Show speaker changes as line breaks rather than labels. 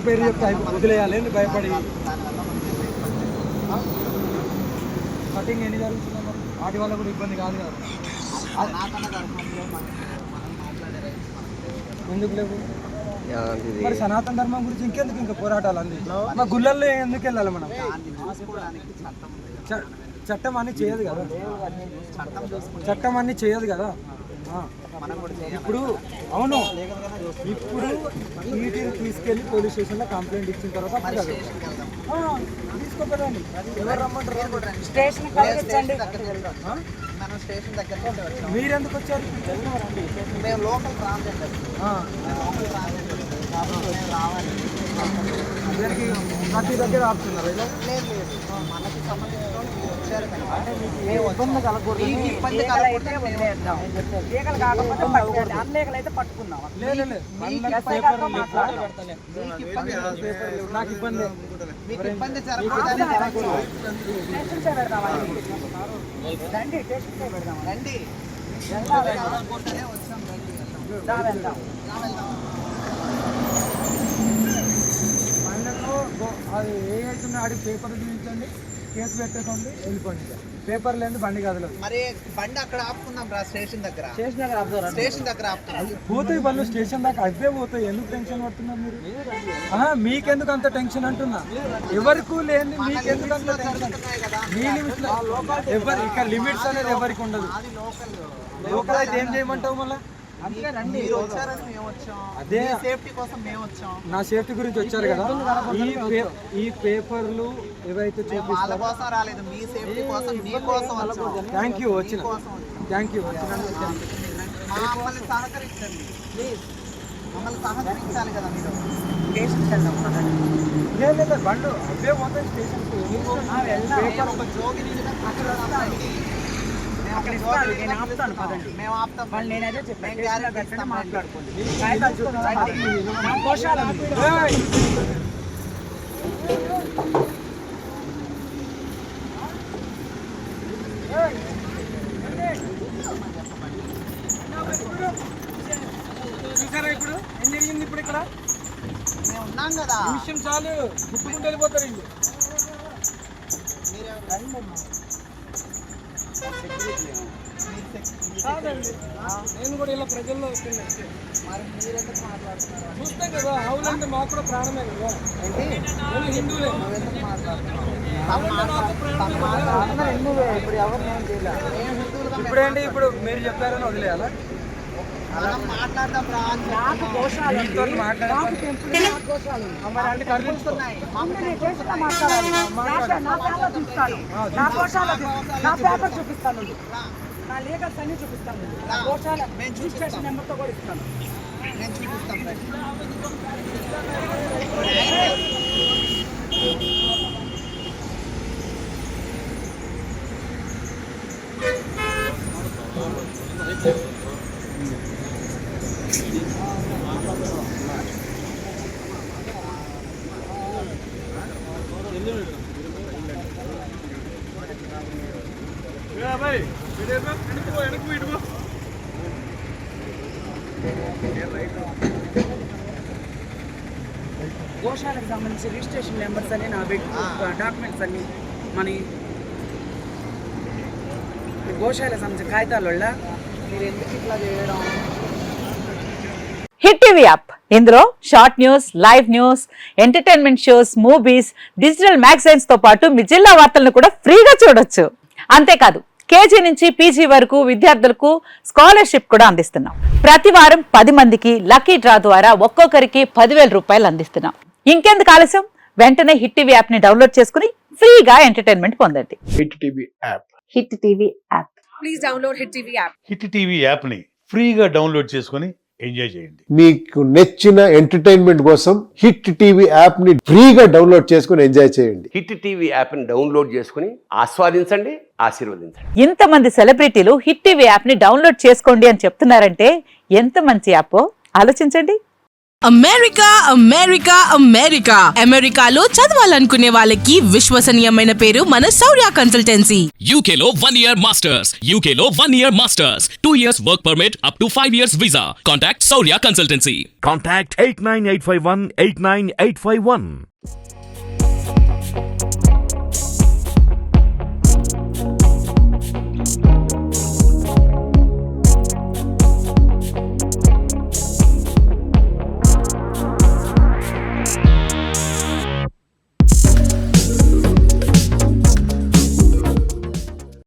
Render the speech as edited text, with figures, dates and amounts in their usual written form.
పేరు చెప్తే వదిలేయాలి భయపడి. కటింగ్ ఎన్ని జరుగుతుందో మరి వాటి వల్ల కూడా ఇబ్బంది కాదు కదా. ఎందుకు లేవు మరి సనాతన ధర్మం గురించి ఇంకెందుకు ఇంకా పోరాటాలు అంది. మా గుళ్ళల్లో ఎందుకు వెళ్ళాలి మనం? చట్టం అన్నీ చేయదు కదా, చట్టం అన్నీ చేయదు కదా. ఇప్పుడు అవును, ఇప్పుడు వీటిని తీసుకెళ్ళి పోలీస్ స్టేషన్లో కంప్లైంట్ ఇచ్చిన తర్వాత తీసుకోకదండి. ఎవరు రమ్మంటారు? స్టేషన్ మీరు ఎందుకు వచ్చారు?
మేము లోకల్ రావాలి.
ప్రతి దగ్గర ఆపుతున్నారు.
మనకి సంబంధించిన వచ్చారు కనుక ఇబ్బంది కలగకూడదు. అన్లేకలైతే పట్టుకుందాం.
నాకు ఇబ్బంది,
మీకు ఇబ్బంది జరగకూడదని రండి.
అది ఏ అవుతుంది ఆడికి పేపర్ చూపించండి, కేసు పెట్టేసుకోండి, వెళ్ళిపోండి. పేపర్ లేని బండి కదలదు.
మరి బండి అక్కడ ఆపుకుందాం రా, స్టేషన్ దగ్గర ఆపుతున్నాం.
పోతాయి బండ్లు స్టేషన్ దాకా, అవే పోతాయి. ఎందుకు టెన్షన్ పడుతున్నారు మీరు? మీకెందుకు అంత టెన్షన్ అంటున్నా? ఎవరికి లేని మీకెందుకు అంత టెన్షన్? మీ లిమిట్స్ ఎవరు ఇక్కడ లిమిట్స్ అనేది ఎవరికి ఉండదు. లోకల్ అయితే ఏం చేయమంటావు మళ్ళీ? అదే
సేఫ్టీ కోసం మేము వచ్చాం.
నా సేఫ్టీ గురించి వచ్చారు కదా. ఈ పేపర్లు ఏవైతే
వాళ్ళ కోసం రాలేదు, మీ సేఫ్టీ కోసం, మీ కోసం వచ్చాం.
థ్యాంక్ యూ వచ్చిన, థ్యాంక్ యూ.
మమ్మల్ని సహకరించండి ప్లీజ్, మమ్మల్ని సహకరించాలి కదా మీరు.
లేదు బండ్లు అవే పోతాయి స్టేషన్కి.
ఒక జోగిని మేము ఆపుతాం. నేనైతే చెప్పాను మాట్లాడుకోండి.
చూసారా ఇప్పుడు ఏం జరిగింది? ఇప్పుడు ఇక్కడ
మేము ఉన్నాం కదా,
విషయం చాలు, గుట్టుకుంటూ వెళ్ళిపోతారు ఇల్లు. నేను కూడా ఇలా ప్రజల్లో వస్తున్నాను.
మరి మీరెందుకు మాట్లాడుతున్నారు?
చూస్తాం కదా, ఆవులంటే మాకు కూడా ప్రాణమే కదా. నేను హిందువులే. ఇప్పుడేంటి ఇప్పుడు మీరు చెప్పారని వదిలేయాలా?
మాట్లాడదాం రా.
చూపిస్తాను, నా లీగల్స్ అన్ని చూపిస్తాను, రిజిస్ట్రేషన్ నెంబర్తో కూడా ఇస్తాను.
నేను చూపిస్తాను.
గోశాలకు సంబంధించి రిజిస్ట్రేషన్ నెంబర్స్ అని నా డాక్యుమెంట్స్ అన్ని మన గోశాలకు సంబంధించిన కాగితాల వల్ల మీరు ఎందుకు ఇట్లా చేయడం?
హిట్ టీవీ యాప్, ఇందులో short news, live news, entertainment shows, movies, digital magazines తో పాటు మీ జిల్లా వార్తలను కూడా ఫ్రీగా చూడొచ్చు. అంతేకాదు కేజీ నుంచి పీజీ వరకు విద్యార్థులకు స్కాలర్షిప్ కూడా అందిస్తున్నాం. ప్రతి వారం 10 మందికి లక్కీ డ్రా ద్వారా ఒక్కొక్కరికి 10,000 రూపాయలు అందిస్తున్నాం. ఇంకెందుకు ఆలస్యం? వెంటనే హిట్ టీవీ యాప్ ని డౌన్లోడ్ చేసుకుని ఫ్రీగా ఎంటర్టైన్మెంట్ పొందండి.
Hit TV app.
Hit TV app.
Please download hit TV app.
Hit TV app ని ఫ్రీగా డౌన్లోడ్ చేసుకుని ఎంజాయ్ చేయండి.
మీకు నచ్చిన ఎంటర్టైన్మెంట్ కోసం హిట్ టీవీ యాప్ ని ఫ్రీగా డౌన్లోడ్ చేసుకుని ఎంజాయ్ చేయండి.
హిట్ టీవీ యాప్ ని డౌన్లోడ్ చేసుకుని ఆస్వాదించండి, ఆశీర్వదించండి.
ఇంతమంది సెలబ్రిటీలు హిట్ టీవీ యాప్ ని డౌన్లోడ్ చేసుకోండి అని చెప్తున్నారంటే ఎంత మంచి యాప్ ఆలోచించండి.
అమెరికా అమెరికా అమెరికా అమెరికాలో చదవాలనుకునే వాళ్ళకి విశ్వసనీయమైన పేరు మన శౌర్య కన్సల్టెన్సీ.
UK లో 1 year masters, UK లో 1 year masters, 2 years work permit up to 5 years visa. Contact Saurya Consultancy.
Contact 89851 89851.